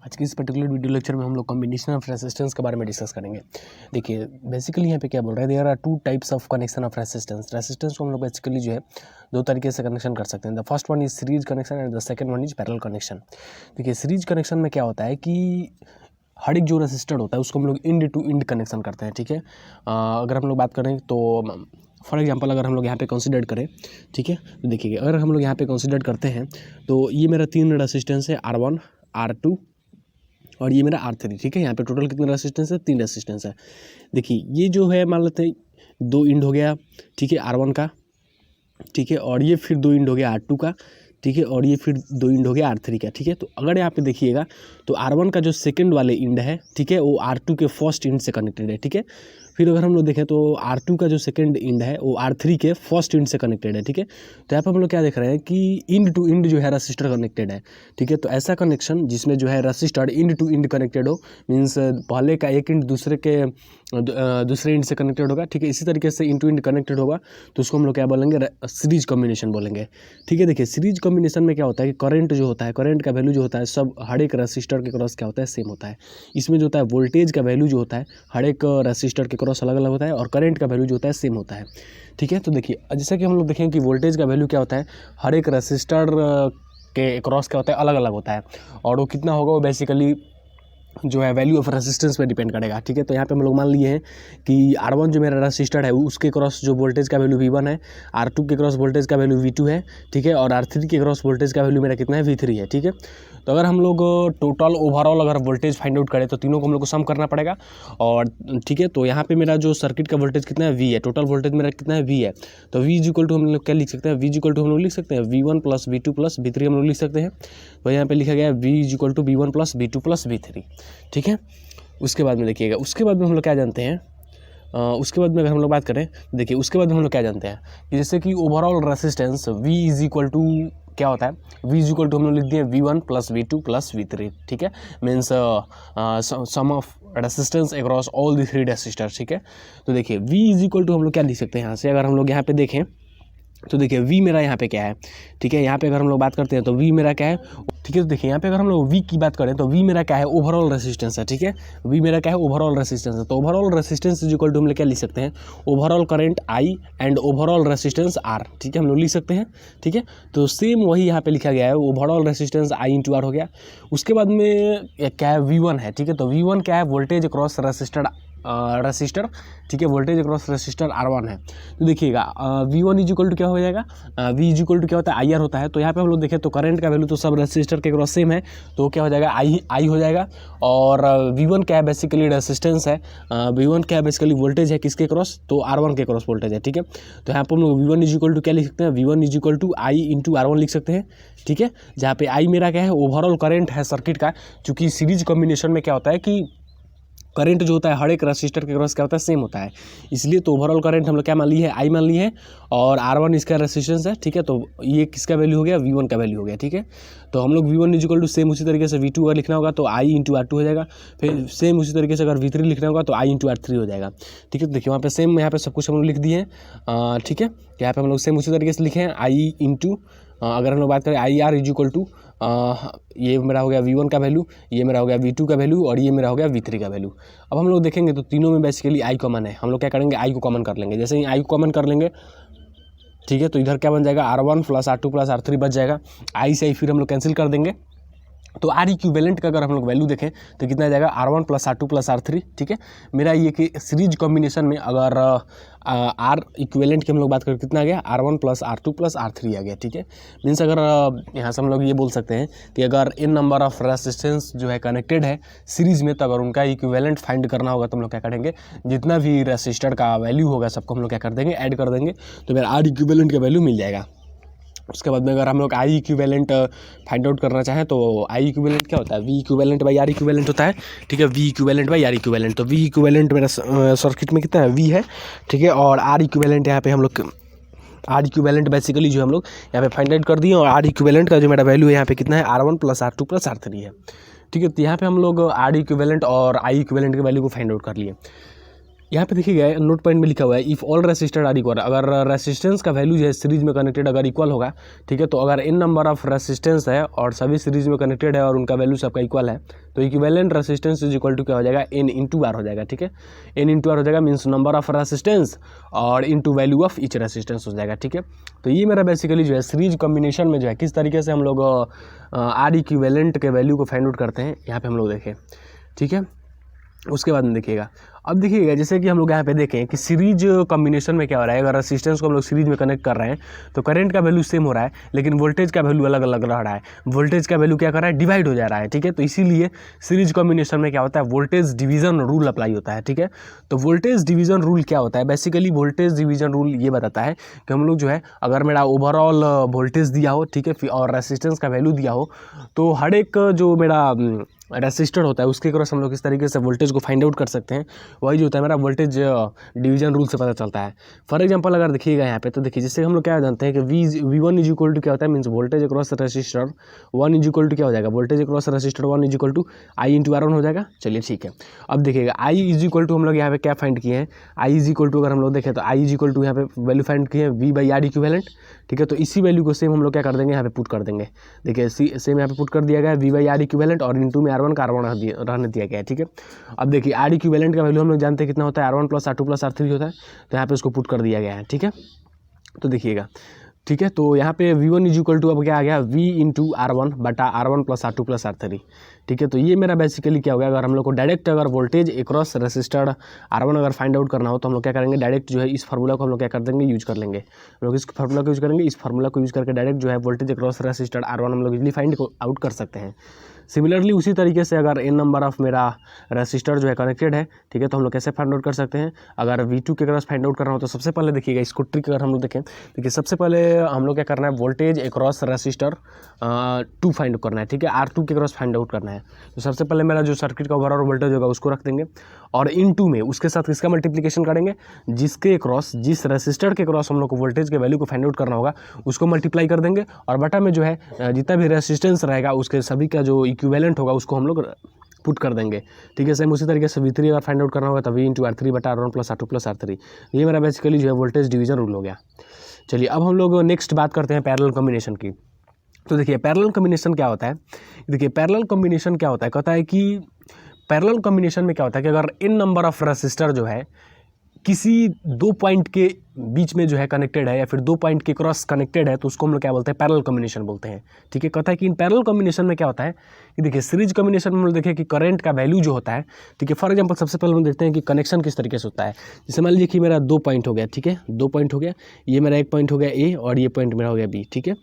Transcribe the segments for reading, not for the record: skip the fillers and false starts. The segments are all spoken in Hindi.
आज की इस पर्टिकुलर वीडियो लेक्चर में हम लोग कॉम्बिनेशन ऑफ रेसिस्टेंस के बारे में डिस्कस करेंगे। देखिए बेसिकली यहाँ पे क्या बोल रहा है, there are two types of connection of resistance. Resistance को हम लोग बेसिकली जो है दो तरीके से कनेक्शन कर सकते हैं। The first one is series connection and the second one is parallel connection. देखिए सीरीज कनेक्शन में क्या होता है कि हर एक जो रेसिस्टर होता है उसको हम लोग इंड टू इंड कनेक्शन करते हैं। ठीक है, अगर हम लोग बात करें तो फॉर एग्जांपल अगर हम लोग यहाँ पे कंसीडर करें, ठीक है, तो देखिए अगर हम लोग यहाँ पे कंसीडर करते हैं तो ये मेरा तीन रेसिस्टेंस है, R1 R2 और ये मेरा R3। ठीक है, यहाँ पे टोटल कितने रेसिस्टेंस है, तीन रेसिस्टेंस है। देखिए ये जो है मान लेते हैं दो इंड हो गया, ठीक है, R1 का, ठीक है, और ये फिर दो इंड हो गया R2 का, ठीक है, और ये फिर दो इंड हो गया R3 का। ठीक है, तो अगर यहाँ पे देखिएगा तो R1 का जो सेकंड वाले इंड है, ठीक है, वो R2 के फर्स्ट इंड से कनेक्टेड है। ठीक है, फिर अगर हम लोग देखें तो R2 का जो सेकंड इंड है वो R3 के फर्स्ट इंड से कनेक्टेड है। ठीक है, तो यहाँ पर हम लोग क्या देख रहे हैं कि इंड टू इंड जो है रेसिस्टर कनेक्टेड है। ठीक है, तो ऐसा कनेक्शन जिसमें जो है resistor end to end connected हो, मीन्स पहले का एक इंड दूसरे इंड से कनेक्टेड होगा। ठीक है, इसी तरीके से इंड टू इंड कनेक्टेड होगा तो उसको हम लोग क्या बोलेंगे, सीरीज कॉम्बिनेशन बोलेंगे। ठीक है, देखिए सीरीज कॉम्बिनेशन में क्या होता है कि करंट जो होता है, करंट का वैल्यू जो होता है सब हर एक रेसिस्टर के क्रॉस क्या होता है, सेम होता है। इसमें जो होता है वोल्टेज का वैल्यू जो होता है हर एक रेसिस्टर के क्रॉस अलग अलग होता है और करंट का वैल्यू जो होता है सेम होता है। ठीक है, तो देखिए जैसा कि हम लोग देखें कि वोल्टेज का वैल्यू क्या होता है, हर एक रेसिस्टर के क्रॉस क्या होता है, अलग अलग होता है, और वो कितना होगा वो बेसिकली जो है वैल्यू ऑफ रेसिस्टेंस पे डिपेंड करेगा। ठीक है, तो यहाँ पे हम लोग मान लिए हैं कि R1 जो मेरा रेसिस्टर है उसके क्रॉस जो वोल्टेज का वैल्यू V1 है, R2 के क्रॉस वोल्टेज का वैल्यू V2 है, ठीक है, और R3 के क्रॉस वोल्टेज का वैल्यू मेरा कितना है, V3 है। ठीक है, तो अगर हम लोग टोटल ओवरऑल अगर वोल्टेज फाइंड आउट करें तो तीनों को हम लोग को सम करना पड़ेगा। और ठीक है, तो यहाँ पे मेरा जो सर्किट का वोल्टेज कितना है, V है, टोटल वोल्टेज मेरा कितना है, V है, तो V इज इक्वल टू हम लोग क्या लिख सकते हैं, V इज इक्वल टू हम लोग लिख सकते हैं V1 plus V2 plus V3 हम लोग लिख सकते हैं। तो यहाँ पे लिखा गया है V is equal to V1 plus V2 plus V3। ठीक है, उसके बाद में देखिएगा, उसके बाद में हम लोग क्या जानते हैं, उसके बाद में अगर हम लोग बात करें, देखिए उसके बाद में हम लोग क्या जानते हैं कि जैसे कि overall resistance V is equal to क्या होता है, V इज इक्वल टू हम लोग लिख दिए V1 plus V2 plus V3। ठीक है, means sum of resistance across all the three resistors. ठीक है, तो देखिए V इज इक्वल टू हम लोग क्या लिख सकते हैं यहाँ से, अगर हम लोग यहाँ पे देखें तो देखिए V मेरा यहाँ पे क्या है। ठीक है, यहाँ पे अगर हम लोग बात करते हैं तो V मेरा क्या है, ठीक है, तो देखिए यहाँ पे अगर हम लोग V की बात करें तो V मेरा क्या है, ओवरऑल रेसिस्टेंस है। ठीक है, V मेरा क्या है, ओवरऑल रेसिस्टेंस है। तो overall resistance is equal to हम लोग क्या लिख सकते हैं, overall current I and overall resistance R। ठीक है, हम लोग लिख सकते हैं। ठीक है, तो सेम वही यहाँ पे लिखा गया है, overall resistance I into R हो गया। उसके बाद में क्या है, V1 है। ठीक है, तो V1 क्या है, वोल्टेज अक्रॉस रेसिस्टर, ठीक है, वोल्टेज अक्रॉस रेसिस्टर R1 है। तो देखिएगा V1 इज इक्वल टू क्या हो जाएगा, V इज इक्वल टू क्या होता है, IR होता है। तो यहाँ पे हम लोग देखें तो करंट का वैल्यू तो सब रेसिस्टर के क्रॉस सेम है, तो क्या हो जाएगा, I हो जाएगा। और V1 क्या है, बेसिकली रेसिस्टेंस है, V1 क्या है, बेसिकली वोल्टेज है किसके क्रॉस, तो R1 के क्रॉस वोल्टेज है। ठीक है, तो यहाँ पर हम लोग V1 इज इक्वल टू क्या लिख सकते हैं, V1 is equal to I into R1 लिख सकते हैं। ठीक है, जहाँ पे I मेरा क्या है, ओवरऑल करंट है सर्किट का, चूँकि सीरीज कॉम्बिनेशन में क्या होता है कि करंट जो होता है हर एक रेसिस्टर के क्रॉस क्या होता है, सेम होता है, इसलिए तो ओवरऑल करंट हम लोग क्या मान ली है, I मान ली है, और R1 इसका रेसिस्टेंस है। ठीक है, तो ये किसका वैल्यू हो गया, V1 का वैल्यू हो गया। ठीक है, तो हम लोग V1 is equal to same उसी तरीके से V2 अगर लिखना होगा तो I इंटू R2 हो जाएगा, फिर सेम उसी तरीके से अगर V3 लिखना होगा तो I इंटू R3 हो जाएगा। ठीक है, तो देखिए वहाँ पे सेम, यहाँ पे सब कुछ हम लोग लिख दिए हैं। ठीक है, यहाँ पे हम लोग सेम उसी तरीके से लिखे हैं, I इंटू अगर हम लोग बात करें IR इज इक्वल टू ये मेरा हो गया V1 का वैल्यू, ये मेरा हो गया V2 का वैल्यू, और ये मेरा हो गया V3 का वैल्यू। अब हम लोग देखेंगे तो तीनों में बेसिकली I कॉमन है, हम लोग क्या करेंगे, I को कॉमन कर लेंगे। जैसे ही I को कॉमन कर लेंगे, ठीक है, तो इधर क्या बन जाएगा, R1 plus R2 plus R3 बच जाएगा। I से I फिर हम लोग कैंसिल कर देंगे, तो R इक्विवेलेंट का अगर हम लोग वैल्यू देखें तो कितना आ जाएगा, R1 plus R2 plus R3। ठीक है, मेरा ये कि सीरीज कॉम्बिनेशन में अगर R इक्विवेलेंट की हम लोग बात करें कितना आ गया, R1 plus R2 plus R3 आ गया। ठीक है, मीन्स अगर यहाँ से हम लोग ये बोल सकते हैं कि अगर इन नंबर ऑफ रेसिस्टेंस जो है कनेक्टेड है सीरीज में, तो अगर उनका इक्विवेलेंट फाइंड करना होगा तो हम लोग क्या करेंगे, जितना भी रेसिस्टर का वैल्यू होगा सबको हम लोग क्या कर देंगे, ऐड कर देंगे, तो मेरा R इक्विवेलेंट का वैल्यू मिल जाएगा। उसके बाद में अगर हम लोग I इक्विवेलेंट फाइंड आउट करना चाहें तो I इक्विवेलेंट क्या होता है, V equivalent by R equivalent होता है। ठीक है, V equivalent by R equivalent, तो V इक्विवेलेंट मेरा सर्किट में कितना है, V है। ठीक है, और R इक्विवेलेंट यहाँ पे हम लोग R इक्विवेलेंट बेसिकली जो हम लोग यहाँ पे फाइंड आउट कर दिए, और R इक्विवेलेंट का जो मेरा वैल्यू है यहाँ पे कितना है, R1 plus R2 plus R3 है। ठीक है, तो यहाँ पे हम लोग R इक्विवेलेंट और I इक्विवेलेंट के वैल्यू को फाइंड आउट कर लिए। यहाँ पे देखिएगा नोट पॉइंट में लिखा हुआ है if all resistor are equal, अगर रेसिस्टेंस का वैल्यू जो है सीरीज में कनेक्टेड अगर इक्वल होगा, ठीक है, तो अगर n नंबर ऑफ रेसिस्टेंस है और सभी सीरीज में कनेक्टेड है और उनका वैल्यू सबका इक्वल है, तो equivalent resistance is equal to क्या हो जाएगा, n इंटू आर हो जाएगा, ठीक है, n इंटू आर हो जाएगा, मीन्स नंबर ऑफ रेसिस्टेंस और into value of each resistance हो जाएगा, ठीक है। तो ये मेरा बेसिकली जो है सीरीज कॉम्बिनेशन में जो है किस तरीके से हम लोग आर इक्विवेलेंट के वैल्यू को फाइंड आउट करते हैं, यहाँ पे हम लोग देखें, ठीक है। उसके बाद में देखिएगा, अब देखिएगा जैसे कि हम लोग यहाँ पे देखें कि सीरीज कॉम्बिनेशन में क्या हो रहा है, अगर रेसिस्टेंस को हम लोग सीरीज में कनेक्ट कर रहे हैं तो करंट का वैल्यू सेम हो रहा है, लेकिन वोल्टेज का वैल्यू अलग अलग रह रहा है, वोल्टेज का वैल्यू क्या कर रहा है, डिवाइड हो जा रहा है, ठीक है। तो इसीलिए सीरीज कॉम्बिनेशन में क्या होता है, वोल्टेज डिवीजन रूल अप्लाई होता है, ठीक है। तो वोल्टेज डिवीजन रूल क्या होता है, बेसिकली वोल्टेज डिवीजन रूल ये बताता है कि हम लोग जो है अगर मेरा ओवरऑल वोल्टेज दिया हो, ठीक है, और रेसिस्टेंस का वैल्यू दिया हो, तो हर एक जो मेरा रेसिस्टर होता है उसके क्रॉस हम लोग इस तरीके से वोल्टेज को फाइंड आउट कर सकते हैं, वही जो होता है मेरा वोल्टेज डिवीजन रूल से पता चलता है। फॉर एग्जांपल अगर देखिएगा यहाँ पे, तो देखिए जैसे हम लोग क्या जानते हैं कि V1 इज इक्वल टू क्या होता है, means voltage across resistor 1 is equal to क्या हो जाएगा, voltage across resistor 1 is equal to I into R1 हो जाएगा। चलिए ठीक है, अब देखिएगा I इज इक्वल टू हम लोग यहाँ पे क्या फाइंड किए हैं, I इज इक्वल टू अगर हम लोग देखें तो I इज इक्वल टू यहाँ पे वैल्यू फाइंड किए हैं V/R इक्विवेलेंट, ठीक है। तो इसी वैल्यू को सेम हम लोग क्या कर देंगे, यहाँ पे पुट कर देंगे, देखिए सेम यहाँ पे पुट कर दिया गया है V/R इक्विवेलेंट और इंटू में R1 का R1 रहने दिया गया है, ठीक है। अब देखिए R इक्विवेलेंट का वैल्यू हम लोग जानते हैं कितना होता है, R1 + R2 + R3 होता है, तो यहाँ पे उसको पुट कर दिया गया है, ठीक है। तो देखिएगा, ठीक है, तो यहाँ पे V1 इज इक्वल टू अब क्या आ गया, V इंटू R1 बटा R1 + R2 + R3, ठीक है। तो ये मेरा बेसिकली क्या हो गया, अगर हम लोग को डायरेक्ट अगर वोल्टेज अक्रॉस रेसिस्टर R1 अगर फाइंड आउट करना हो तो हम लोग क्या करेंगे, डायरेक्ट जो है इस फार्मूला को हम लोग क्या कर देंगे, यूज कर लेंगे, हम लोग इस फार्मूला को यूज करेंगे, इस फार्मूला को यूज करके डायरेक्ट जो है वोल्टेज अक्रॉस रेसिस्टर R1 हम लोग इजीली फाइंड आउट कर सकते हैं। सिमिलरली उसी तरीके से अगर n नंबर ऑफ मेरा रेसिस्टर जो है कनेक्टेड है, ठीक है, तो हम लोग कैसे फाइंड आउट कर सकते हैं, अगर V2 के क्रॉस फाइंड आउट करना हो तो सबसे पहले देखिएगा इसको ट्रिक अगर हम लोग देखें, देखिए सबसे पहले हम लोग क्या करना है, voltage across resistor 2 find out करना है, ठीक है, R2 के क्रॉस फाइंड आउट करना है। तो सबसे पहले मेरा जो सर्किट का ओवरऑल वोल्टेज होगा उसको रख देंगे और इन टू में उसके साथ किसका मल्टीप्लिकेशन करेंगे, जिसके क्रॉस जिस रेसिस्टर के क्रॉस हम लोग को वोल्टेज के वैल्यू को फाइंड आउट करना होगा उसको मल्टीप्लाई कर देंगे और बटा में जो है जितना भी रेसिस्टेंस रहेगा उसके सभी का जो इक्विवेलेंट होगा उसको हम लोग पुट कर देंगे, ठीक है। सेम उसी तरीके से V3 अगर फाइंड आउट करना होगा तो V इंटू R3 बटा R1 + R2 + R3, ये मेरा बेसिकली जो है वोल्टेज डिवीजन रूल हो गया। चलिए अब हम लोग नेक्स्ट बात करते हैं पैरेलल कॉम्बिनेशन की। तो देखिए पैरेलल कॉम्बिनेशन क्या होता है, देखिए पैरेलल कॉम्बिनेशन क्या होता है, कहता है कि पैरेलल कॉम्बिनेशन में क्या होता है कि अगर n नंबर ऑफ रेसिस्टर जो है किसी 2 पॉइंट के बीच में जो है कनेक्टेड है या फिर 2 पॉइंट के क्रॉस कनेक्टेड है तो उसको हम लोग क्या बोलते हैं, पैरेलल कॉम्बिनेशन बोलते हैं, ठीक है। कहता है कि इन पैरेलल कॉम्बिनेशन में क्या होता है कि देखिए सीरीज कॉम्बिनेशन में हम लोग देखें कि करंट का वैल्यू जो होता है, ठीक है। फॉर एग्जांपल सबसे पहले हम देखते हैं कि कनेक्शन किस तरीके से होता है। जैसे मान लीजिए कि मेरा 2 पॉइंट हो गया, ठीक है, 2 पॉइंट हो गया, ये मेरा एक पॉइंट हो गया A और ये पॉइंट मेरा हो गया B, ठीक है।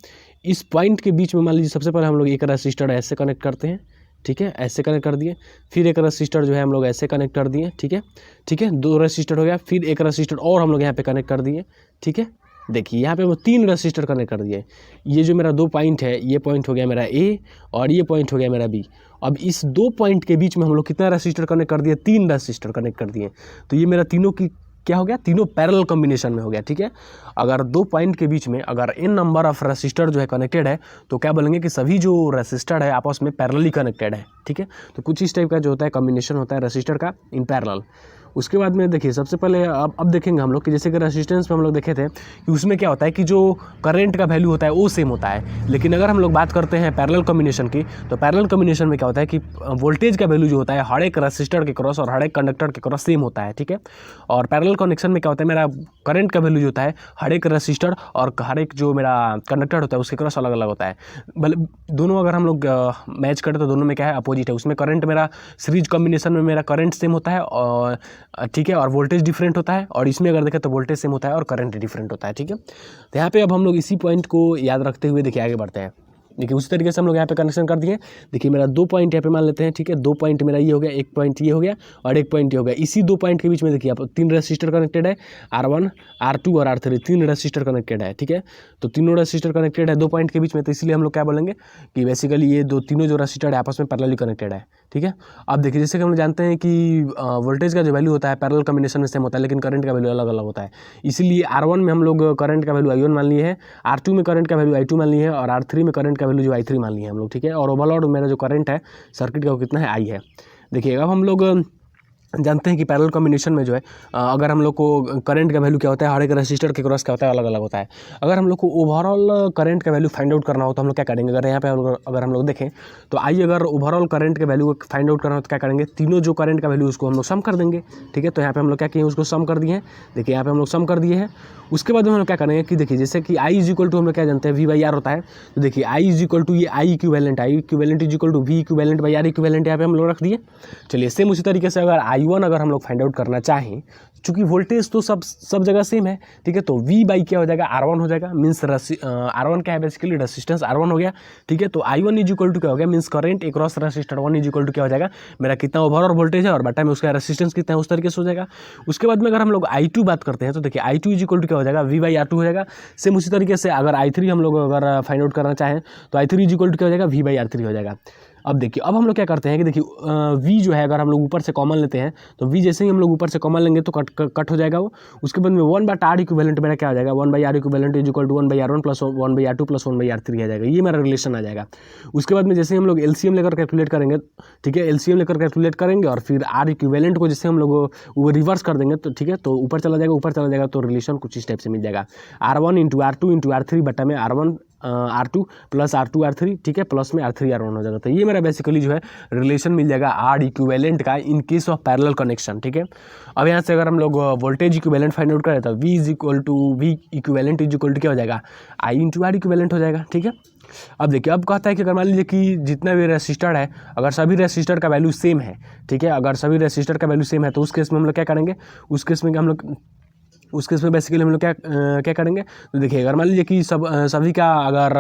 इस पॉइंट के बीच में मान लीजिए सबसे पहले हम लोग एक रेसिस्टर ऐसे कनेक्ट करते हैं, ठीक है, ऐसे कनेक्ट कर दिए, फिर एक रेसिस्टर जो है हम लोग ऐसे कनेक्ट कर दिए, ठीक है, ठीक है, 2 रेसिस्टर हो गया, फिर एक रेसिस्टर और हम लोग यहाँ पे कनेक्ट कर दिए, ठीक है। देखिए यहाँ पे वो 3 रेसिस्टर कनेक्ट कर दिए, ये जो मेरा 2 पॉइंट है, ये पॉइंट हो गया मेरा A और ये पॉइंट हो गया मेरा B। अब इस 2 पॉइंट के बीच में हम लोग कितना रेसिस्टर कनेक्ट कर दिए, 3 रेसिस्टर कनेक्ट कर दिए, तो ये मेरा तीनों की क्या हो गया, तीनों पैरेलल कॉम्बिनेशन में हो गया, ठीक है। अगर 2 पॉइंट के बीच में अगर n नंबर ऑफ रेसिस्टर जो है कनेक्टेड है तो क्या बोलेंगे कि सभी जो रेसिस्टर है आपस में पैरेलली कनेक्टेड है, ठीक है। तो कुछ इस टाइप का जो होता है कॉम्बिनेशन होता है रेसिस्टर का इन पैरेलल। उसके बाद में देखिए सबसे पहले अब देखेंगे हम लोग कि जैसे कि रेसिस्टेंस में हम लोग देखे थे कि उसमें क्या होता है कि जो करंट का वैल्यू होता है वो सेम होता है, लेकिन अगर हम लोग बात करते हैं पैरेलल कॉम्बिनेशन की तो पैरेलल कॉम्बिनेशन में क्या होता है कि वोल्टेज का वैल्यू जो होता है हर एक रेसिस्टर के क्रॉस और हर एक कंडक्टर के क्रॉस सेम होता है, ठीक है। और पैरेलल कनेक्शन में क्या होता है, मेरा करंट का वैल्यू जो होता है हर एक रेसिस्टर और हर एक जो मेरा कंडक्टर होता है उसके क्रॉस अलग अलग होता है। भले दोनों अगर हम लोग मैच करें तो दोनों में क्या है, अपोजिट है। उसमें करंट मेरा सीरीज कॉम्बिनेशन में मेरा करंट सेम होता है और ठीक है, और वोल्टेज डिफरेंट होता है, और इसमें अगर देखें तो वोल्टेज सेम होता है और करंट डिफरेंट होता है, ठीक है। तो यहाँ पे अब हम लोग इसी पॉइंट को याद रखते हुए देखिए आगे बढ़ते हैं। देखिए उसी तरीके से हम लोग यहाँ पे कनेक्शन कर दिए। देखिए मेरा 2 पॉइंट यहाँ पे मान लेते हैं, ठीक है, 2 पॉइंट मेरा ये हो गया, 1 पॉइंट ये हो गया और 1 पॉइंट ये हो गया। इसी 2 पॉइंट के बीच में देखिए आप 3 रेसिस्टर कनेक्टेड है, R1 R2 और R3, 3 रेसिस्टर कनेक्टेड है, ठीक है। तो तीनों रेसिस्टर कनेक्टेड है 2 पॉइंट के बीच में, तो इसलिए हम लोग क्या बोलेंगे कि बेसिकली ये तीनों जो रेसिस्टर है आपस में पैरेलली कनेक्टेड है, ठीक है। अब देखिए जैसे कि हम लोग जानते हैं कि वोल्टेज का जो वैल्यू होता है पैरेलल कॉम्बिनेशन में सेम होता है, लेकिन करंट का वैल्यू अलग अलग होता है। इसीलिए R1 में हम लोग करंट का वैल्यू I1 मान लिए है, R2 में करंट का वैल्यू I2 मान लिए है और R3 में करंट का वैल्यू जो I3 मान लिए हम लोग, ठीक है। और ओवरऑल मेरा जो करंट है सर्किट का वो कितना है, I है। देखिए अब हम लोग जानते हैं कि पैरेलल कॉम्बिनेशन में जो है अगर हम लोग को करंट का वैल्यू क्या होता है, हर एक रजिस्टर के क्रॉस क्या होता है, अलग अलग होता है। अगर हम लोग को ओवरऑल करंट का वैल्यू फाइंड आउट करना हो तो हम लोग क्या करेंगे, अगर यहाँ पे अगर हम लोग देखें तो आइए, अगर ओवरऑल करंट के वैल्यू को फाइंड आउट करना हो तो क्या करेंगे, तीनों जो करंट का वैल्यू उसको हम लोग सम कर देंगे। ठीक है, तो यहाँ पे हम लोग क्या किए, उसको सम कर दिए हैं। देखिए यहाँ पे हम लोग सम कर दिए हैं। उसके बाद में हम लोग क्या करेंगे कि देखिए जैसे कि आई इज इक्वल टू हम लोग क्या जानते हैं, वी बाई आर होता है। तो देखिए आई इज इक्वल टू ये I equivalent is equal to V equivalent by R equivalent यहाँ पे हम लोग रख दिए। चलिए सेम उसी तरीके से अगर I1 अगर हम लोग फाइंड आउट करना चाहें, चूंकि वोल्टेज तो सब जगह सेम है। ठीक है, तो V बाई क्या हो जाएगा, R1 हो जाएगा। मीन्स R1 क्या है, बेसिकली रेसिस्टेंस R1 हो गया। ठीक है, तो I1 इज इक्वल टू क्या हो गया, means current across register 1 is equal to क्या हो जाएगा, मेरा कितना ओवरऑल वोल्टेज है और बटा में उसका रेसिस्टेंस कितना है, उस तरीके से हो जाएगा। उसके बाद में अगर हम लोग I2 बात करते हैं तो देखिए I2 इज इक्वल टू क्या हो जाएगा, V बाई R2 हो जाएगा। सेम उसी तरीके से अगर I3 हम लोग अगर फाइंड आउट करना चाहें तो I3 इज इक्वल टू क्या हो जाएगा, V बाई R3 हो जाएगा। अब देखिए, अब हम लोग क्या करते हैं कि देखिए V जो है अगर हम लोग ऊपर से कॉमन लेते हैं तो V जैसे ही हम लोग ऊपर से कॉमन लेंगे तो कट हो जाएगा वो। उसके बाद में 1/R इक्विवेलेंट मेरा क्या हो जाएगा, 1/R equivalent is equal to 1/R1 plus 1/R2 plus 1/R3 आ जाएगा। ये मेरा रिलेशन आ जाएगा। उसके बाद में जैसे हम लोग LCM लेकर कैलकुलेट करेंगे, ठीक है, LCM लेकर कैलकुलेट करेंगे और फिर R इक्विवेलेंट को जैसे हम लोग वो रिवर्स कर देंगे तो ठीक है, तो ऊपर चला जाएगा, तो रिलेशन कुछ इस टाइप से मिल जाएगा, R1 into R2 into R3 बटा में R1 R2 plus R2 R3, ठीक है, प्लस में R3 R1 हो जाएगा। तो ये मेरा बेसिकली जो है रिलेशन मिल जाएगा R इक्विवेलेंट का इन केस ऑफ पैरेलल कनेक्शन। ठीक है, अब यहाँ से अगर हम लोग वोल्टेज इक्विवेलेंट फाइंड आउट करें तो V is equal to V equivalent is equal to क्या हो जाएगा, I इंटू R इक्विवेलेंट हो जाएगा। ठीक है, अब देखिए, अब कहता है कि अगर मान लीजिए कि जितना भी रेसिस्टर है, अगर सभी रेसिस्टर का वैल्यू सेम है, ठीक है, अगर सभी रेसिस्टर का वैल्यू सेम है तो उस केस में हम लोग क्या करेंगे, उस केस में बेसिकली हम लोग क्या करेंगे, तो देखिए अगर मान लीजिए कि सभी का अगर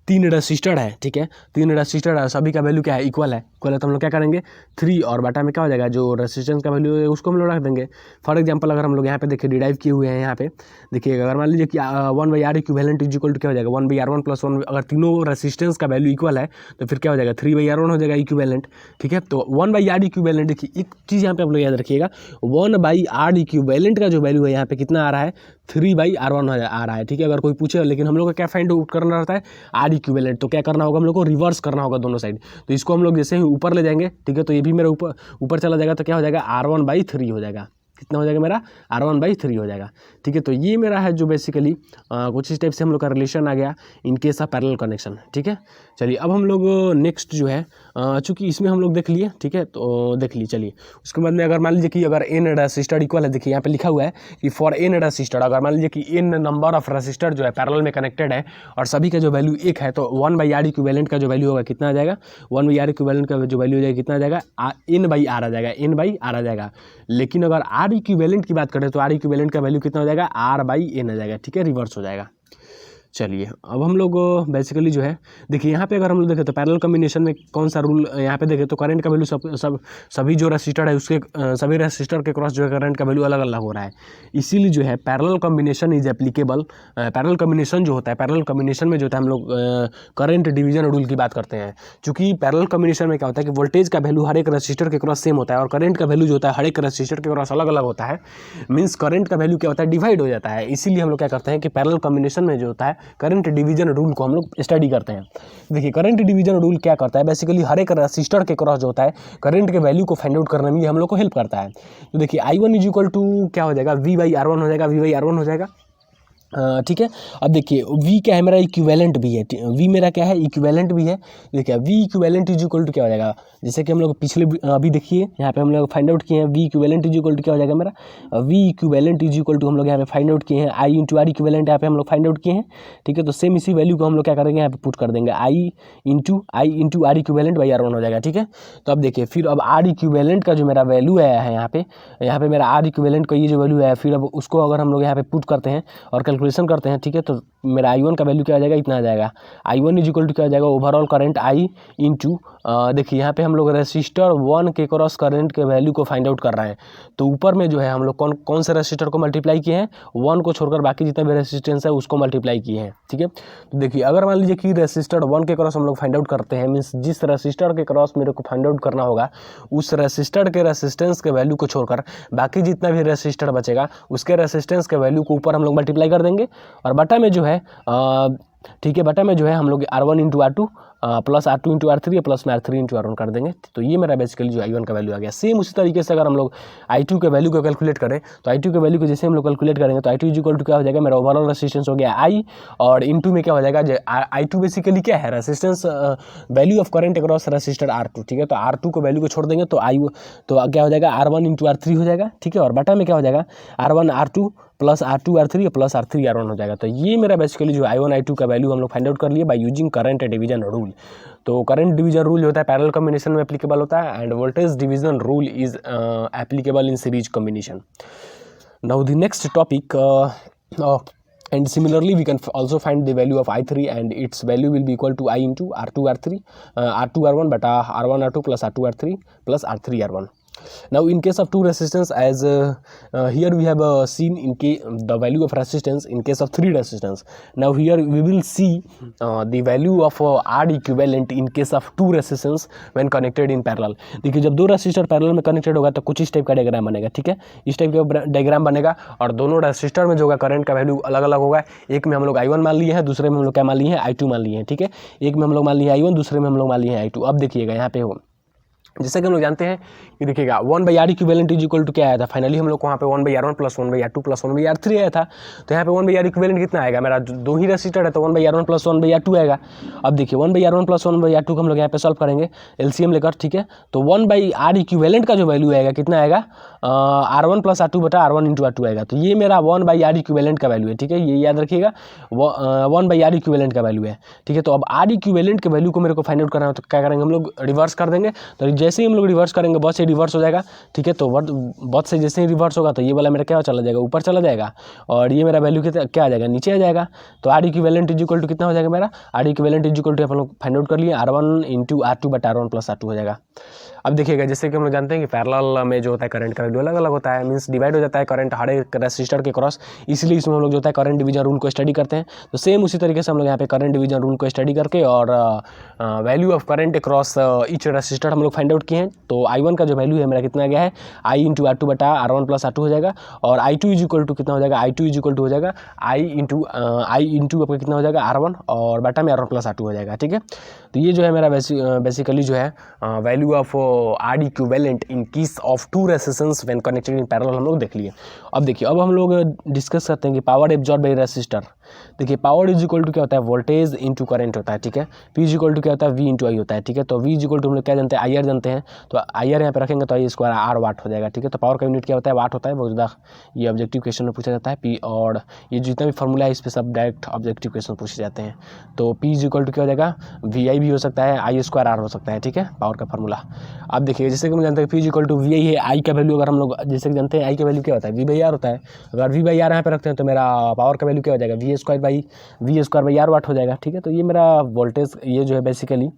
3 रेसिस्टर है, ठीक है, 3 रेसिस्टर है, सभी का वैल्यू क्या है, इक्वल है, तो हम लोग क्या करेंगे 3 और बटा में क्या हो जाएगा, जो रेसिस्टेंस का वैल्यू है उसको हम लोग रख देंगे। फॉर एग्जांपल अगर हम लोग यहाँ पे देखिए डिराइव किए हुए हैं, यहाँ पे देखिए अगर मान लीजिए कि 1/R equivalent is equal to क्या हो जाएगा, 1/R1 प्लस 1, अगर तीनों रेसिस्टेंस का वैल्यू इक्वल है तो फिर क्या हो जाएगा, 3/R1 हो जाएगा इक्विवेलेंट। ठीक है, तो 1/R इक्विवेलेंट, देखिए एक चीज़ यहाँ पे आप लोग याद रखिएगा, 1/R इक्विवेलेंट का जो वैल्यू है यहाँ पे कितना आ रहा है, 3/R1 आ रहा है। ठीक है, अगर कोई पूछे, लेकिन हम लोग को क्या फाइंड आउट करना रहता है, R इक्विवेलेंट, तो क्या करना होगा, हम लोग को रिवर्स करना होगा दोनों साइड। तो इसको हम लोग जैसे ही ऊपर ले जाएंगे, ठीक है, तो ये भी मेरा ऊपर चला जाएगा, तो क्या हो जाएगा, R1/3 हो जाएगा। कितना हो जाएगा मेरा, R1/3 हो जाएगा। ठीक है, तो ये मेरा है जो बेसिकली कुछ इस टाइप से हम लोग का रिलेशन आ गया इन केस ऑफ पैरेलल कनेक्शन। ठीक है, चलिए अब हम लोग नेक्स्ट जो है, चूँकि इसमें हम लोग देख लिए, ठीक है, तो देख लिए। चलिए उसके बाद में अगर मान लीजिए कि अगर n रेसिस्टर इक्वल है, देखिए यहाँ पे लिखा हुआ है कि फॉर n रेसिस्टर, अगर मान लीजिए कि n नंबर ऑफ रेसिस्टर जो है पैरेलल में कनेक्टेड है और सभी का जो वैल्यू 1 है, तो 1/R इक्विवेलेंट का जो वैल्यू होगा कितना आ जाएगा, 1/R इक्विवेलेंट का जो वैल्यू हो जाएगा कितना आ जाएगा, n/R आ जाएगा, n/R आ जाएगा। लेकिन अगर R इक्विवेलेंट की बात करें तो R इक्विवेलेंट का वैल्यू कितना हो जाएगा, R/n आ जाएगा। ठीक है, रिवर्स हो जाएगा। चलिए अब हम लोग बेसिकली जो है, देखिए यहाँ पे अगर हम लोग देखें तो पैरेलल कॉम्बिनेशन में कौन सा रूल यहाँ पे देखें तो करंट का वैल्यू सभी जो रेसिस्टर है उसके सभी रेसिस्टर के क्रॉस जो है करंट का वैल्यू अलग अलग हो रहा है। इसीलिए जो है parallel combination is applicable. Parallel combination जो होता है, पैरेलल कॉम्बिनेशन में जो होता है हम लोग करंट डिवीजन रूल की बात करते हैं। चूँकि पैरेलल कॉम्बिनेशन में क्या होता है कि वोल्टेज का वैल्यू हर एक रेसिस्टर के क्रॉस सेम होता है और करंट का वैल्यू जो होता है हर एक रेसिस्टर के क्रॉस अलग अलग होता है। मीन्स करंट का वैल्यू क्या होता है, डिवाइड हो जाता है। इसीलिए हम लोग क्या करते हैं कि पैरेलल कॉम्बिनेशन में जो होता है करंट डिवीजन रूल को हम लोग स्टडी करते हैं। देखिए करंट डिवीजन रूल क्या करता है, बेसिकली हर एक रेसिस्टर के क्रॉस जो होता है करंट के वैल्यू को फाइंड आउट करने में हम लोग को हेल्प करता है। तो देखिए I1 इज इक्वल टू क्या हो जाएगा, V/R1 हो जाएगा, V/R1 हो जाएगा। ठीक है, अब देखिए V क्या है मेरा, इक्विवेलेंट भी है। V मेरा क्या है, इक्विवेलेंट भी है। देखिए V equivalent is equal to क्या हो जाएगा, जैसे कि हम लोग पिछले अभी देखिए यहाँ पे हम लोग फाइंड आउट किए हैं V equivalent is equal to क्या हो जाएगा मेरा, V equivalent is equal to हम लोग यहाँ पे फाइंड आउट किए हैं I इंटू R इक्विवेलेंट यहाँ पे हम लोग फाइंड आउट किए हैं। ठीक है, तो सेम इसी वैल्यू को हम लोग क्या करेंगे, यहाँ पे पुट कर देंगे I into R equivalent by R1 हो जाएगा। ठीक है, तो अब देखिए फिर अब R इक्विवेलेंट का जो मेरा वैल्यू आया है यहाँ पे मेरा R इक्विवेलेंट का ये जो वैल्यू है, फिर अब उसको अगर हम लोग यहाँ पे पुट करते हैं और कैलकुलेशन करते हैं, ठीक है, तो मेरा I1 का वैल्यू क्या आ जाएगा, इतना आ जाएगा। I1 इज इक्वल टू क्या आ जाएगा, ओवरऑल करंट I इंटू देखिए यहाँ पे हम लोग रेसिस्टर 1 के क्रॉस करंट के वैल्यू को फाइंड आउट कर रहे हैं। तो ऊपर में जो है हम लोग कौन से रेसिस्टर को मल्टीप्लाई किए हैं, 1 को छोड़कर बाकी जितना भी रेसिस्टेंस है उसको मल्टीप्लाई किए हैं। ठीक है, तो देखिए अगर मान लीजिए कि रेसिस्टर 1 के क्रॉस हम लोग फाइंड आउट करते हैं, मीन्स जिस रेसिस्टर के क्रॉस मेरे को फाइंड आउट करना होगा उस रेसिस्टर के रेसिस्टेंस के वैल्यू को छोड़कर बाकी जितना भी रेसिस्टर बचेगा उसके रेसिस्टेंस के वैल्यू को ऊपर हम लोग मल्टीप्लाई कर देंगे और बटा में जो है ठीक है। बटा में जो है हम लोग R1 into R2 plus R2 into R3 plus में R3 इंटू R1 कर देंगे, तो ये मेरा बेसिकली जो I1 का वैल्यू आ गया। सेम उसी तरीके से अगर हम लोग I2 के वैल्यू को कैलकुलेट करें तो I2 के वैल्यू को जैसे हम लोग कैलकुलेट करेंगे तो I2 इक्वल टू क्या हो जाएगा, मेरा ओवरऑल रेसिस्टेंस हो गया I, और इनटू में क्या हो जाएगा, I2 बेसिकली क्या है, resistance value of current across resistor R2, ठीक है। तो R2 को वैल्यू को छोड़ देंगे तो तो क्या हो जाएगा, R1 इंटू R3 हो जाएगा, ठीक है। और बटा में क्या हो जाएगा, R1 R2 plus R2 R3 plus R3 R1 हो जाएगा। तो ये मेरा बेसिकली जो I1 I2 का वैल्यू हम लोग फाइंड आउट कर लिए by using current division rule. तो करंट डिवीजन रूल होता है पैरेलल कॉम्बिनेशन में एप्लीकेबल होता है, end voltage division rule is applicable in series combination. Now the next topic, and similarly we can also find the value of I3, and its value will be equal to I into R2 R3 R2 R1 bata R1 R2 plus R2 R3 plus R3 R1. Now in case of two resistance, as here we have seen the value of resistance in case of three resistance. Now here we will see the value of R equivalent in case of two resistance when connected in parallel. देखिए जब दो रेसिस्टर पैरेलल में कनेक्टेड होगा तो कुछ इस टाइप का डायग्राम बनेगा, ठीक है। इस टाइप का डायग्राम बनेगा और दोनों रेसिस्टर में जो होगा करंट का वैल्यू अलग अलग होगा। एक में हम लोग I1 मान लिए हैं, दूसरे में हम लोग क्या मान लिए हैं, I2 मान लिए हैं, ठीक है। एक में हम लोग मान लिए I1, दूसरे में हम लोग मान लिए हैं I2। अब देखिएगा यहाँ पे हो, जैसे कि हम लोग जानते हैं कि देखिएगा 1/R equivalent is equal to क्या आया था, फाइनली हम लोग को वहाँ पे 1/R1 plus 1/R2 plus 1/R3 आया था। तो यहाँ पे 1/R इक्विवेलेंट कितना आएगा, मेरा दो ही रेसिस्टर है तो 1/R1 प्लस 1/R2 आएगा। अब देखिए 1/R1 प्लस 1/R2 को हम लोग यहाँ पे सॉल्व करेंगे एलसीएम लेकर, ठीक है। तो 1/R इक्विवेलेंट का जो वैल्यू आएगा कितना आएगा, R1 प्लस R2 बटा R1 इंटू R2 आएगा। तो ये मेरा 1/R इक्विवेलेंट का वैल्यू है, ठीक है। ये याद रखिएगा 1/R इक्विवेलेंट का वैल्यू है, ठीक है। तो अब R इक्विवेलेंट के वैल्यू को मेरे को फाइंड आउट करना है, तो क्या करेंगे हम लोग, रिवर्स कर देंगे। तो जैसे ही हम लोग रिवर्स करेंगे बस से रिवर्स हो जाएगा, ठीक है। तो बस से जैसे ही रिवर्स होगा तो ये वाला मेरा क्या चला जाएगा, ऊपर चला जाएगा, और ये मेरा वैल्यू क्या आ जाएगा, नीचे आ जाएगा। तो R equivalent is equal to कितना हो जाएगा, मेरा R equivalent is equal to हम लोग फाइंड आउट कर लिए R1 इंटू R2 बटा R1 प्लस R2 हो जाएगा। अब देखिएगा जैसे कि हम लोग जानते हैं कि पैरेलल में जो होता है करंट का वैल्यू अलग अलग होता है, मींस डिवाइड हो जाता है करंट हर एक रेसिस्टर के क्रॉस, इसलिए इसमें हम लोग जो होता है करंट डिवीजन रूल को स्टडी करते हैं। तो सेम उसी तरीके से हम लोग यहाँ पे करंट डिवीजन रूल को स्टडी करके और value of current cross each resistor हम लोग फाइंड आउट किए हैं। तो I1 का जो वैल्यू है मेरा कितना आ गया है, I इंटू R2 बटा R1 प्लस R2 हो जाएगा, और I2 इज इक्वल टू कितना हो जाएगा, I2 इज इक्वल टू हो जाएगा I इंटू आपका कितना हो जाएगा R1 और बटा में R1 प्लस R2 हो जाएगा, ठीक है। तो ये जो है मेरा बेसिकली जो है value of R equivalent in case of two resistance when connected in parallel हम लोग देख लिए। अब देखिए अब हम लोग डिस्कस करते हैं कि पावर एब्जॉर्ब बाय रेसिस्टर। देखिए पावर इज इक्वल टू क्या होता है, वोल्टेज इंटू करंट होता है, ठीक है। P इज इक्वल टू क्या होता है, V इंटू आई होता है, ठीक है। तो V इज इक्वल टू हम लोग क्या जानते हैं, IR जानते हैं। तो IR यहाँ पे रखेंगे तो I स्क्वायर R वाट हो जाएगा, ठीक है। तो पावर का यूनिट क्या होता है, वाट होता है, बहुत ज़्यादा ये ऑब्जेक्टिव क्वेश्चन में पूछा जाता है P, और ये जितना भी फॉर्मूला है इस पर सब डायरेक्ट ऑब्जेक्टिव क्वेश्चन पूछे जाते हैं। तो P इज इक्वल टू क्या हो जाएगा, VI भी हो सकता है, I स्क्वायर R हो सकता है, ठीक है, पावर का फॉर्मूला। अब देखिए जैसे कि हम जानते हैं P is equal to VI है, I का वैल्यू अगर हम लोग जैसे कि जानते हैं I का वैल्यू क्या होता है, V/R होता है। अगर V/R यहाँ पे रखते हैं तो मेरा पावर का वैल्यू क्या हो जाएगा, V स्क्वायर बाई R वाट हो जाएगा, ठीक है। तो ये मेरा वोल्टेज ये जो है बेसिकली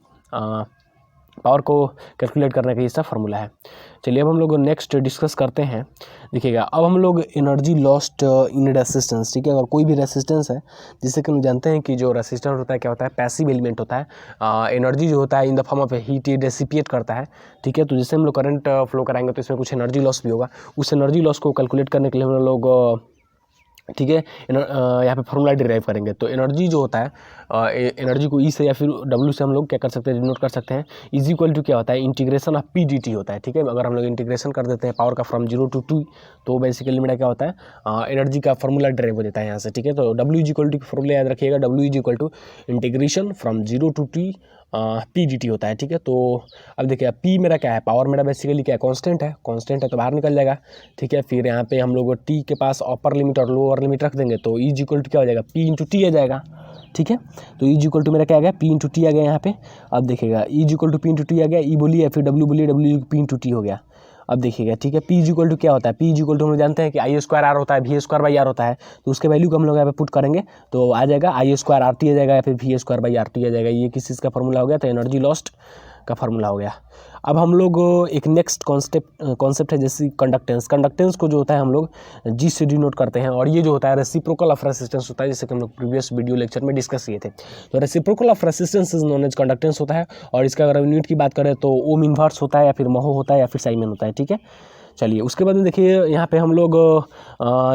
पावर को कैलकुलेट करने का ये सब फार्मूला है। चलिए अब हम लोग नेक्स्ट डिस्कस करते हैं। देखिएगा अब हम लोग एनर्जी लॉस्ट इन रेसिस्टेंस, ठीक है। अगर कोई भी रेसिस्टेंस है, जिससे कि हम जानते हैं कि जो रेसिस्टेंस होता है क्या होता है, पैसिव एलिमेंट होता है। एनर्जी जो होता है in the form of heat ये डिसिपेट करता है, ठीक है। तो जैसे हम लोग करंट फ्लो कराएंगे तो इसमें कुछ एनर्जी लॉस भी होगा। उस एनर्जी लॉस को कैलकुलेट करने के लिए हम लोग ठीक है यहाँ पे फॉर्मूला डिराइव करेंगे। तो एनर्जी जो होता है एनर्जी को ई से या फिर डब्ल्यू से हम लोग क्या कर सकते हैं, डिनोट कर सकते हैं। इज इक्वल टू क्या होता है, integration of P D T होता है, ठीक है। अगर हम लोग इंटीग्रेशन कर देते हैं पावर का फ्रॉम 0 to 2 तो बेसिकली मेरा क्या होता है, एनर्जी का फॉर्मूला डिराइव हो जाता है यहाँ से, ठीक है। तो W is equal to formula याद रखिएगा, W is equal to integration from 0 to t P D T होता है, ठीक है। तो अब देखिए पी मेरा क्या है, पावर मेरा बेसिकली क्या है, कांस्टेंट है तो बाहर निकल जाएगा, ठीक है। फिर यहाँ पे हम लोग टी के पास अपर लिमिट और लोअर लिमिट रख देंगे तो इज इक्वल टू क्या हो जाएगा, पी इंटू टी आ जाएगा, ठीक है। तो इज इक्वल टू मेरा क्या आ गया, पी इंटू टी आ गया यहाँ पे। अब देखिएगा is equal to P into T आ गया, ई बोलिए या फिर डब्ल्यू बोलिए, डब्ल्यू पी इंटू टी हो गया। अब देखिएगा ठीक है, पी इज इक्वल टू क्या होता है, पी इज इक्वल टू हम लोग जानते हैं कि आई स्क्वायर आर होता है, वी स्क्वायर बाई आर होता है। तो उसके वैल्यू को हम लोग यहाँ पे पुट करेंगे तो आ जाएगा आई स्क्वायर आर टी आ जाएगा या फिर V square by R T आ जाएगा। ये किस चीज़ का फॉर्मूला हो गया, तो एनर्जी लॉस्ट का फार्मूला हो गया। अब हम लोग एक नेक्स्ट कॉन्सेप्ट है जैसे कंडक्टेंस को जो होता है हम लोग जी से डिनोट करते हैं, और ये जो होता है रेसिप्रोकल ऑफ रेसिस्टेंस होता है, जैसे कि हम लोग प्रीवियस वीडियो लेक्चर में डिस्कस किए थे। तो reciprocal of resistance is known as conductance होता है, और इसका अगर यूनिट की बात करें तो ओम इन्वर्स होता है या फिर महो होता है या फिर साइमन होता है, ठीक है। चलिए उसके बाद देखिए यहाँ पे हम लोग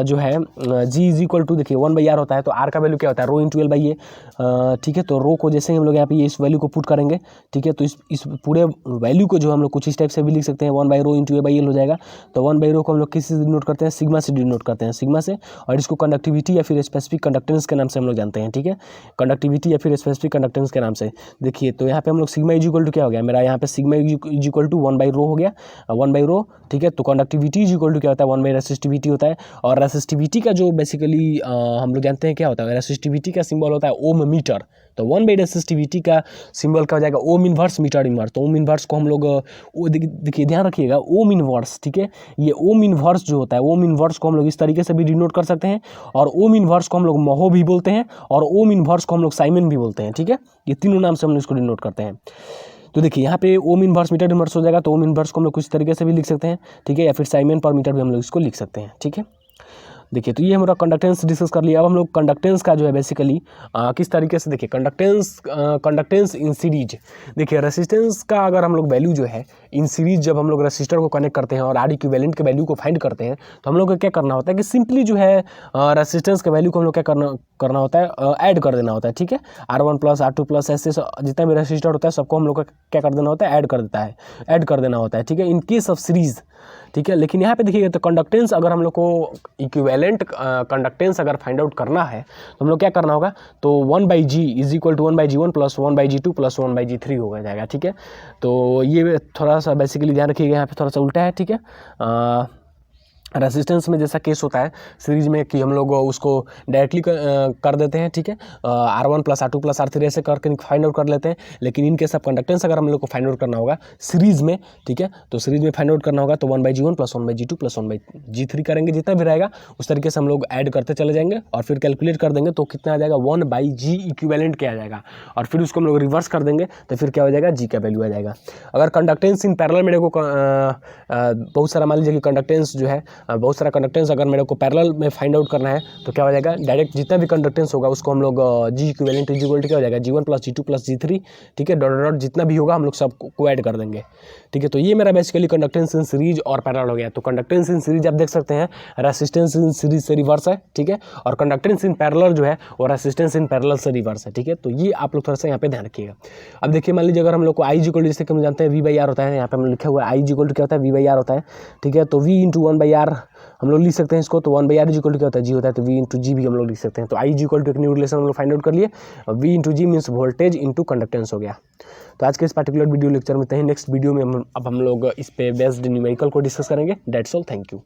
जो है जी इज इक्वल टू देखिए 1/r होता है, तो r का वैल्यू क्या होता है रो इंटू एल बाई ए, ठीक है। तो रो को जैसे ही हम लोग यहाँ पे इस वैल्यू को पुट करेंगे, ठीक है, तो इस पूरे वैल्यू को जो हम लोग कुछ इस टाइप से भी लिख सकते हैं, 1/रो इंटू ए बाई एल हो जाएगा। तो 1/रो को हम लोग किस से डिनोट करते हैं, सिग्मा से डिनोट करते हैं, सिग्मा से, और इसको कंडक्टिविटी या फिर स्पेसिफिक कंडक्टेंस के नाम से हम लोग जानते हैं, ठीक है, कंडक्टिविटी या फिर स्पेसिफिक कंडक्टेंस के नाम से। देखिए तो यहाँ पे हम लोग सिग्मा इज इक्वल टू क्या हो गया मेरा, यहाँ पे सिग्मा इज इक्वल टू 1/रो हो गया, 1/रो, ठीक है। तो कंडक्टिविटी इज इक्वल टू क्या होता है 1 रेसिस्टिविटी होता है, और रेसिस्टिविटी का जो बेसिकली हम लोग जानते हैं क्या होता है, रेसिस्टिविटी का सिंबल होता है ओम मीटर। तो 1 रेसिस्टिविटी का सिंबल क्या हो जाएगा ओम इनवर्स मीटर इनवर्स। तो ओम इनवर्स को हम लोग देखिए ध्यान रखिएगा ओम इनवर्स, ठीक है, ये ओम इनवर्स जो होता है, ओम इनवर्स को हम लोग इस तरीके से भी डिनोट कर सकते हैं, और ओम इनवर्स को हम लोग महो भी बोलते हैं, और ओम इनवर्स को हम लोग साइमन भी बोलते हैं, ठीक है। ये तीनों नाम से हम लोग इसको डिनोट करते हैं। तो देखिए यहाँ पे ओम इनवर्स मीटर इनवर्स हो जाएगा, तो ओम इनवर्स को हम लोग कुछ तरीके से भी लिख सकते हैं, ठीक है, या फिर साइमन पर मीटर भी हम लोग इसको लिख सकते हैं, ठीक है। देखिए तो ये हमारा कंडक्टेंस डिस्कस कर लिया। अब हम लोग कंडक्टेंस का जो है बेसिकली किस तरीके से देखिए कंडक्टेंस इन सीरीज। देखिए रेसिस्टेंस का अगर हम लोग वैल्यू जो है इन सीरीज जब हम लोग रेसिस्टर को कनेक्ट करते हैं और आर इक्विवेलेंट के वैल्यू को फाइंड करते हैं, तो हम लोग को क्या करना होता है कि सिंपली जो है रेसिस्टेंस के वैल्यू को हम लोग क्या करना होता है ऐड कर देना होता है, ठीक है। R1 प्लस R2 प्लस ऐसे जितना भी रेसिस्टर होता है सबको हम लोग को क्या कर देना होता है ऐड कर देना होता है, ठीक है, इन केस ऑफ सीरीज, ठीक है। लेकिन यहाँ पे देखिएगा तो कंडक्टेंस अगर हम लोग को इक्विवेलेंट कंडक्टेंस अगर फाइंड आउट करना है तो हम लोग क्या करना होगा, तो 1/g is equal to 1/g1 plus 1/g2 plus 1/g3 हो जाएगा, ठीक है। तो ये थोड़ा सा बेसिकली ध्यान रखिएगा, यहाँ पे थोड़ा सा उल्टा है, ठीक है। रेसिस्टेंस में जैसा केस होता है सीरीज में कि हम लोग उसको डायरेक्टली कर देते हैं, ठीक है, R1 plus R2 plus R3 ऐसे करके फाइंड आउट कर लेते हैं। लेकिन इनके सब कंडक्टेंस अगर हम लोग को फाइंड आउट करना होगा सीरीज में, ठीक है, तो सीरीज में फाइंड आउट करना होगा तो 1/g1 plus 1/g2 plus 1/g3 करेंगे, जितना भी रहेगा उस तरीके से हम लोग ऐड करते चले जाएंगे और फिर कैलकुलेट कर देंगे तो कितना आ जाएगा 1/g इक्विवेलेंट क्या आ जाएगा, और फिर उसको हम लोग रिवर्स कर देंगे तो फिर क्या हो जाएगा g का वैल्यू आ जाएगा। अगर कंडक्टेंस इन पैरेलल मेरे को बहुत सारा मान लीजिए कि कंडक्टेंस जो है बहुत सारा कंडक्टेंस अगर मेरे को पैरेलल में फाइंड आउट करना है तो क्या हो जाएगा डायरेक्ट जितना भी कंडक्टेंस होगा उसको हम लोग जी इक्विवेलेंट इज इक्वल टू क्या हो जाएगा G1 plus G2 plus G3, ठीक है, डॉट डॉट जितना भी होगा हम लोग सब को ऐड कर देंगे, ठीक है। तो ये मेरा बेसिकली कंडक्टेंस इन सीरीज और पैरेलल हो गया। तो कंडक्टेंस इन सीरीज आप देख सकते हैं रेसिस्टेंस इन सीरीज से रिवर्स है, ठीक है, और कंडक्टेंस इन पैरेलल जो है वो रेसिस्टेंस इन पैरेलल से रिवर्स है, ठीक है। तो ये आप लोग थोड़ा सा यहाँ पे ध्यान रखिएगा। अब देखिए मान लीजिए अगर हम लोग को I इक्वल जैसे कि हम जानते हैं V/R होता है, यहाँ पे हम लिखा हुआ है I इक्वल टू क्या होता है V/R होता है, ठीक है। तो V इंटू 1/R हम लोग लिख सकते हैं इसको, तो 1/R इक्वल टू क्या होता है G होता है, तो V इंटू जी भी हम लोग लिख सकते हैं। तो I इक्वल टू एक न्यू रिलेशन हम लोग फाइंड आउट कर लिए, V इंटू जी मीन्स वोल्टेज इंटू कंडक्टेंस हो गया। तो आज के इस पर्टिकुलर वीडियो लेक्चर में नेक्स्ट वीडियो में अब हम लोग इस पे बेस्ड न्यूमेरिकल को डिस्कस करेंगे। That's all, thank you.